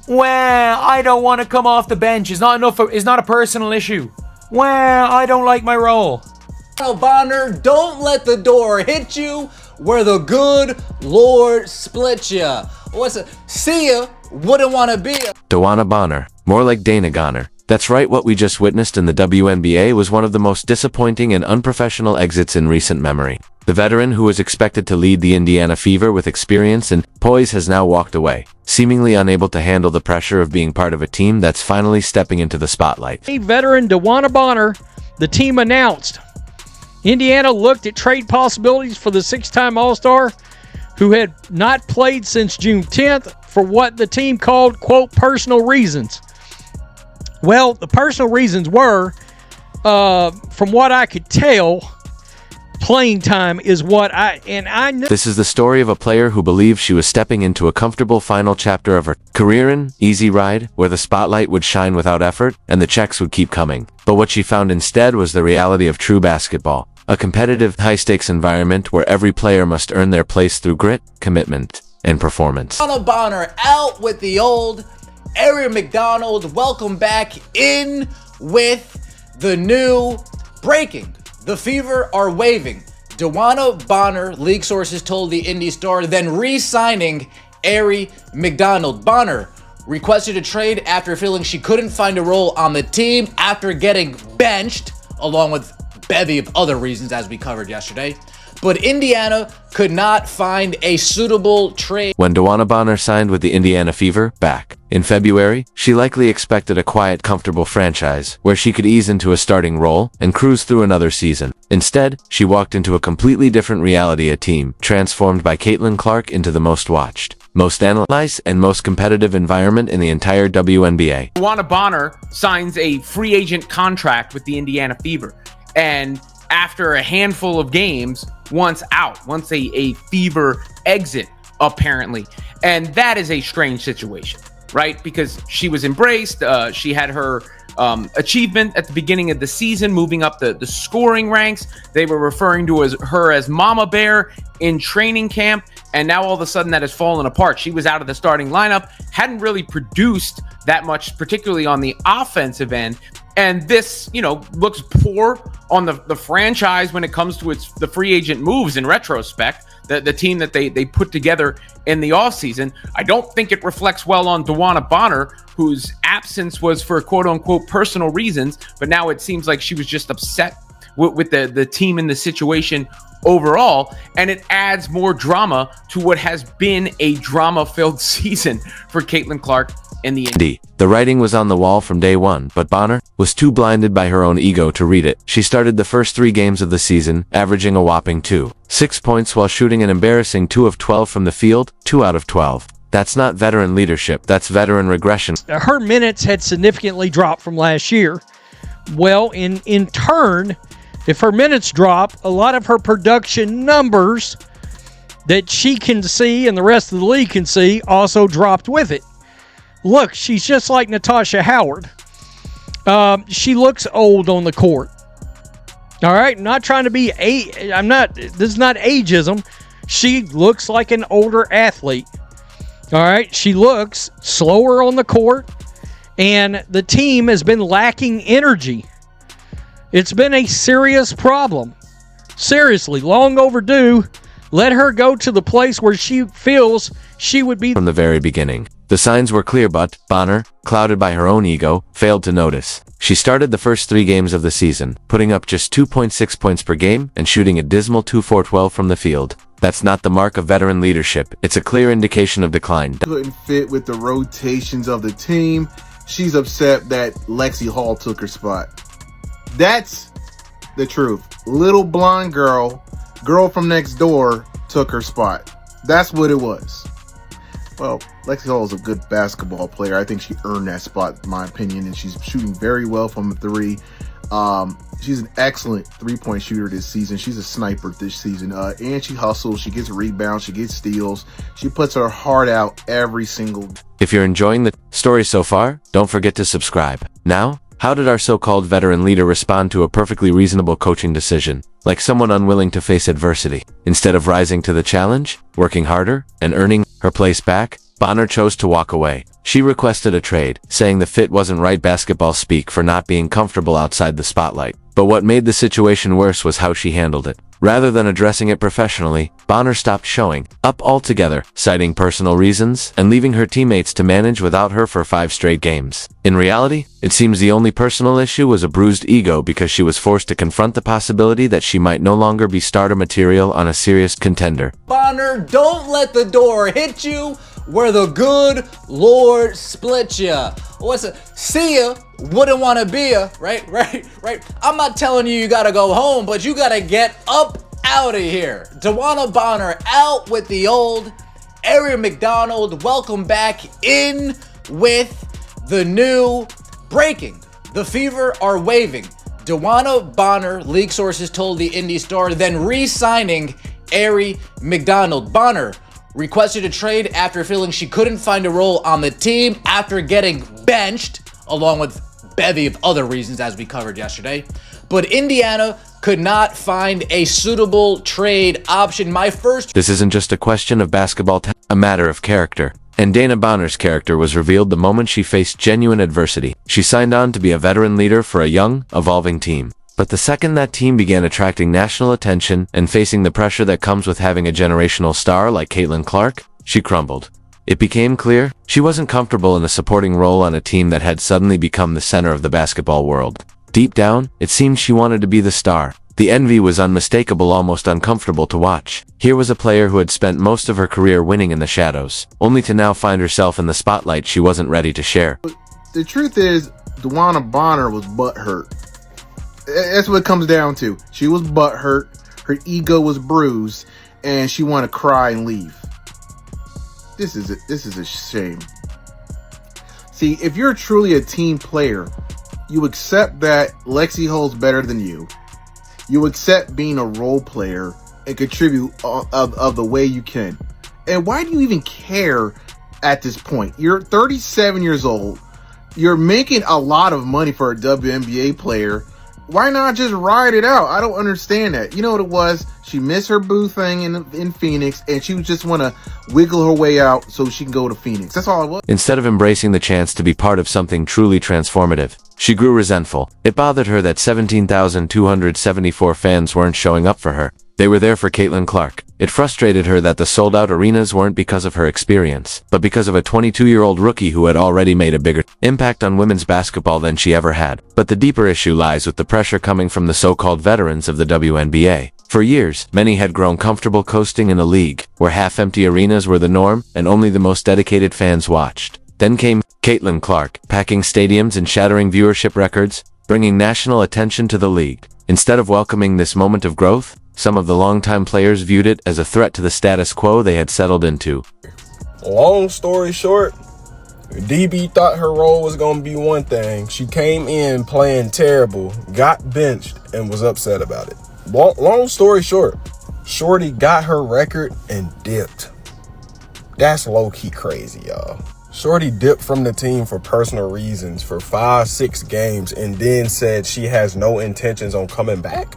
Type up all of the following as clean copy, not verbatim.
Well, I don't want to come off the bench is not a personal issue. Well, I don't like my role. Bonner, don't let the door hit you where the good Lord split ya. See ya, wouldn't want to be a DeWanna Bonner, more like Dana Goner. That's right, what we just witnessed in the WNBA was one of the most disappointing and unprofessional exits in recent memory. The veteran who was expected to lead the Indiana Fever with experience and poise has now walked away, seemingly unable to handle the pressure of being part of a team that's finally stepping into the spotlight. Veteran DeWanna Bonner, the team announced. Indiana looked at trade possibilities for the six-time All-Star who had not played since June 10th for what the team called, quote, personal reasons. Well, the personal reasons were, from what I could tell, playing time is what I know. This is the story of a player who believed she was stepping into a comfortable final chapter of her career, an easy ride, where the spotlight would shine without effort and the checks would keep coming. But what she found instead was the reality of true basketball. A competitive, high-stakes environment where every player must earn their place through grit, commitment, and performance. DeWanna Bonner out with the old. Aaron McDonald, welcome back in with the new breaking. The Fever are waiving DeWanna Bonner, league sources told the Indy Star, then re-signing Ari McDonald. Bonner requested a trade after feeling she couldn't find a role on the team after getting benched, along with a bevy of other reasons as we covered yesterday. But Indiana could not find a suitable trade. When DeWanna Bonner signed with the Indiana Fever back in February, she likely expected a quiet, comfortable franchise where she could ease into a starting role and cruise through another season. Instead, she walked into a completely different reality, a team transformed by Caitlin Clark into the most watched, most analyzed, and most competitive environment in the entire WNBA. DeWanna Bonner signs a free agent contract with the Indiana Fever, and after a handful of games, once a Fever exit, apparently. And that is a strange situation, right? Because she was embraced. She had her achievement at the beginning of the season, moving up the scoring ranks. They were referring to her as Mama Bear in training camp. And now all of a sudden that has fallen apart. She was out of the starting lineup, hadn't really produced that much, particularly on the offensive end. And this, looks poor on the franchise when it comes to the free agent moves in retrospect, the team that they put together in the offseason. I don't think it reflects well on DeWanna Bonner, whose absence was for quote-unquote personal reasons, but now it seems like she was just upset with the team and the situation overall, and it adds more drama to what has been a drama-filled season for Caitlin Clark in the Indy. The writing was on the wall from day one, but Bonner was too blinded by her own ego to read it. She started the first 3 games of the season, averaging a whopping 2.6 points while shooting an embarrassing 2 of 12 from the field, 2 out of 12. That's not veteran leadership, that's veteran regression. Her minutes had significantly dropped from last year. Well, in turn, if her minutes drop, a lot of her production numbers that she can see and the rest of the league can see also dropped with it. Look, she's just like Natasha Howard. She looks old on the court. All right, I'm not trying to be this is not ageism. She looks like an older athlete. All right, she looks slower on the court, and the team has been lacking energy. It's been a serious problem. Seriously, long overdue. Let her go to the place where she feels she would be. From the very beginning, the signs were clear, but Bonner, clouded by her own ego, failed to notice. She started the first 3 games of the season, putting up just 2.6 points per game and shooting a dismal 2 for 12 from the field. That's not the mark of veteran leadership. It's a clear indication of decline. Couldn't fit with the rotations of the team. She's upset that Lexi Hall took her spot. That's the truth. Little blonde girl from next door took her spot. That's what it was. Well, Lexi Hall is a good basketball player. I think she earned that spot, in my opinion, and she's shooting very well from the 3. She's an excellent 3-point shooter this season. She's a sniper this season. And she hustles. She gets rebounds. She gets steals. She puts her heart out every single day. If you're enjoying the story so far, don't forget to subscribe. Now, how did our so-called veteran leader respond to a perfectly reasonable coaching decision? Like someone unwilling to face adversity. Instead of rising to the challenge, working harder, and earning her place back, Bonner chose to walk away. She requested a trade, saying the fit wasn't right, basketball speak for not being comfortable outside the spotlight. But what made the situation worse was how she handled it. Rather than addressing it professionally, Bonner stopped showing up altogether, citing personal reasons and leaving her teammates to manage without her for 5 straight games. In reality, it seems the only personal issue was a bruised ego because she was forced to confront the possibility that she might no longer be starter material on a serious contender. Bonner, don't let the door hit you where the good Lord split ya. What's it? See ya, wouldn't want to be ya, right? I'm not telling you gotta go home, but you gotta get up out of here. DeWanna Bonner out with the old. Aaron McDonald, welcome back in with the new breaking. The Fever are waving. DeWanna Bonner, league sources told the Indy Star, then re-signing Aaron McDonald. Bonner requested a trade after feeling she couldn't find a role on the team after getting benched, along with a bevy of other reasons as we covered yesterday. But Indiana could not find a suitable trade option. This isn't just a question of basketball, a matter of character. And Dana Bonner's character was revealed the moment she faced genuine adversity. She signed on to be a veteran leader for a young, evolving team. But the second that team began attracting national attention and facing the pressure that comes with having a generational star like Caitlin Clark, she crumbled. It became clear she wasn't comfortable in a supporting role on a team that had suddenly become the center of the basketball world. Deep down, it seemed she wanted to be the star. The envy was unmistakable, almost uncomfortable to watch. Here was a player who had spent most of her career winning in the shadows, only to now find herself in the spotlight she wasn't ready to share. The truth is, DeWanna Bonner was butthurt. That's what it comes down to. She was butthurt, her ego was bruised, and she wanted to cry and leave. This is a shame. See, if you're truly a team player, you accept that Lexi Hull's better than you. You accept being a role player and contribute of the way you can. And why do you even care at this point? You're 37 years old. You're making a lot of money for a WNBA player. Why not just ride it out? I don't understand that. You know what it was? She missed her boo thing in Phoenix, and she just want to wiggle her way out so she can go to Phoenix. That's all it was. Instead of embracing the chance to be part of something truly transformative, she grew resentful. It bothered her that 17,274 fans weren't showing up for her. They were there for Caitlin Clark. It frustrated her that the sold-out arenas weren't because of her experience, but because of a 22-year-old rookie who had already made a bigger impact on women's basketball than she ever had. But the deeper issue lies with the pressure coming from the so-called veterans of the WNBA. For years, many had grown comfortable coasting in a league where half-empty arenas were the norm and only the most dedicated fans watched. Then came Caitlin Clark, packing stadiums and shattering viewership records, bringing national attention to the league. Instead of welcoming this moment of growth, some of the longtime players viewed it as a threat to the status quo they had settled into. Long story short, DB thought her role was going to be one thing. She came in playing terrible, got benched, and was upset about it. Long story short, Shorty got her record and dipped. That's low-key crazy, y'all. Shorty dipped from the team for personal reasons for 5-6 games and then said she has no intentions on coming back.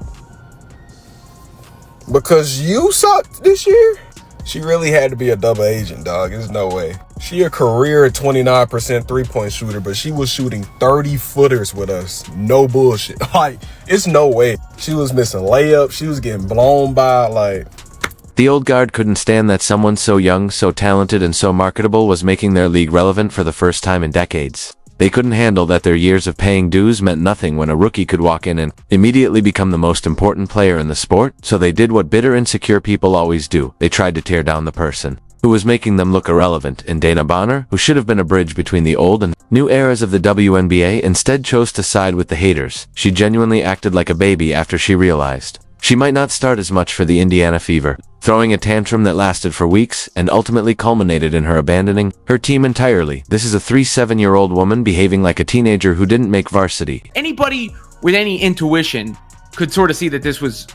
Because you sucked this year? She really had to be a double agent, dog. There's no way. She a career 29% three-point shooter, but she was shooting 30-footers with us. No bullshit. Like, it's no way. She was missing layups. She was getting blown by, like... The old guard couldn't stand that someone so young, so talented, and so marketable was making their league relevant for the first time in decades. They couldn't handle that their years of paying dues meant nothing when a rookie could walk in and immediately become the most important player in the sport, so they did what bitter, insecure people always do. They tried to tear down the person who was making them look irrelevant, and Dana Bonner, who should have been a bridge between the old and new eras of the WNBA, instead chose to side with the haters. She genuinely acted like a baby after she realized she might not start as much for the Indiana Fever, throwing a tantrum that lasted for weeks and ultimately culminated in her abandoning her team entirely. This is a 37-year-old woman behaving like a teenager who didn't make varsity. Anybody with any intuition could sort of see that this was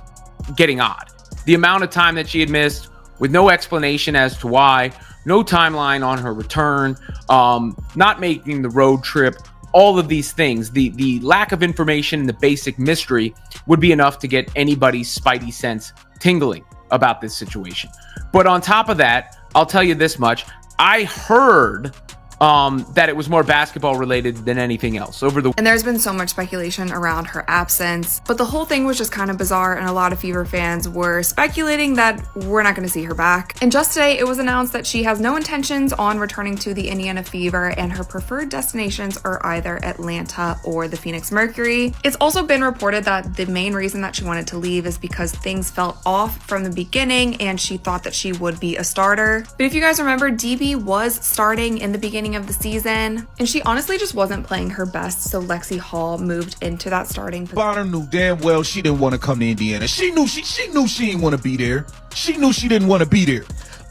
getting odd. The amount of time that she had missed with no explanation as to why, no timeline on her return, not making the road trip, all of these things, the lack of information, the basic mystery would be enough to get anybody's spidey sense tingling about this situation. But on top of that, I'll tell you this much. I heard that it was more basketball related than anything else And there's been so much speculation around her absence, but the whole thing was just kind of bizarre, and a lot of Fever fans were speculating that we're not going to see her back. And just today, it was announced that she has no intentions on returning to the Indiana Fever, and her preferred destinations are either Atlanta or the Phoenix Mercury. It's also been reported that the main reason that she wanted to leave is because things felt off from the beginning, and she thought that she would be a starter. But if you guys remember, DB was starting in the beginning of the season, and she honestly just wasn't playing her best, so Lexi Hall moved into that starting position. Bonner knew damn well she didn't want to come to Indiana. She knew she didn't want to be there. She knew she didn't want to be there.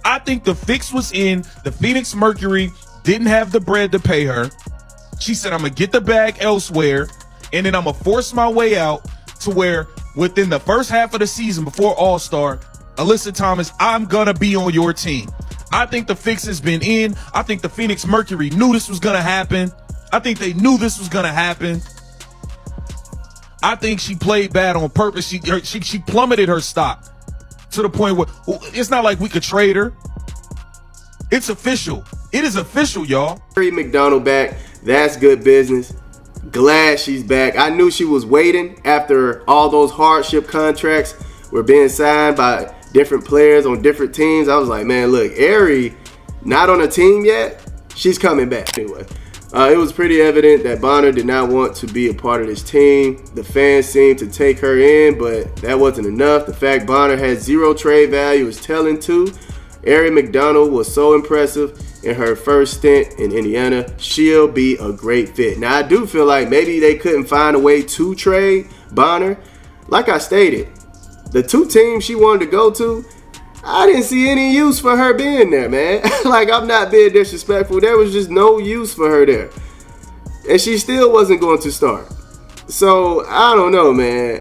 I think the fix was in. The Phoenix Mercury didn't have the bread to pay her. She said, I'm gonna get the bag elsewhere, and then I'm gonna force my way out to where within the first half of the season before All-Star, Alyssa Thomas, I'm gonna be on your team. I think the fix has been in. I think the Phoenix Mercury knew this was going to happen. I think they knew this was going to happen. I think she played bad on purpose. She plummeted her stock to the point where it's not like we could trade her. It's official. It is official, y'all. Mary McDonald back. That's good business. Glad she's back. I knew she was waiting after all those hardship contracts were being signed by different players on different teams. I was like, man, look, Ari not on a team yet. She's coming back. Anyway, it was pretty evident that Bonner did not want to be a part of this team. The fans seemed to take her in, but that wasn't enough. The fact Bonner had zero trade value is telling too. Ari McDonald was so impressive in her first stint in Indiana. She'll be a great fit. Now, I do feel like maybe they couldn't find a way to trade Bonner. Like I stated, the two teams she wanted to go to, I didn't see any use for her being there, man. Like, I'm not being disrespectful. There was just no use for her there. And she still wasn't going to start. So, I don't know, man.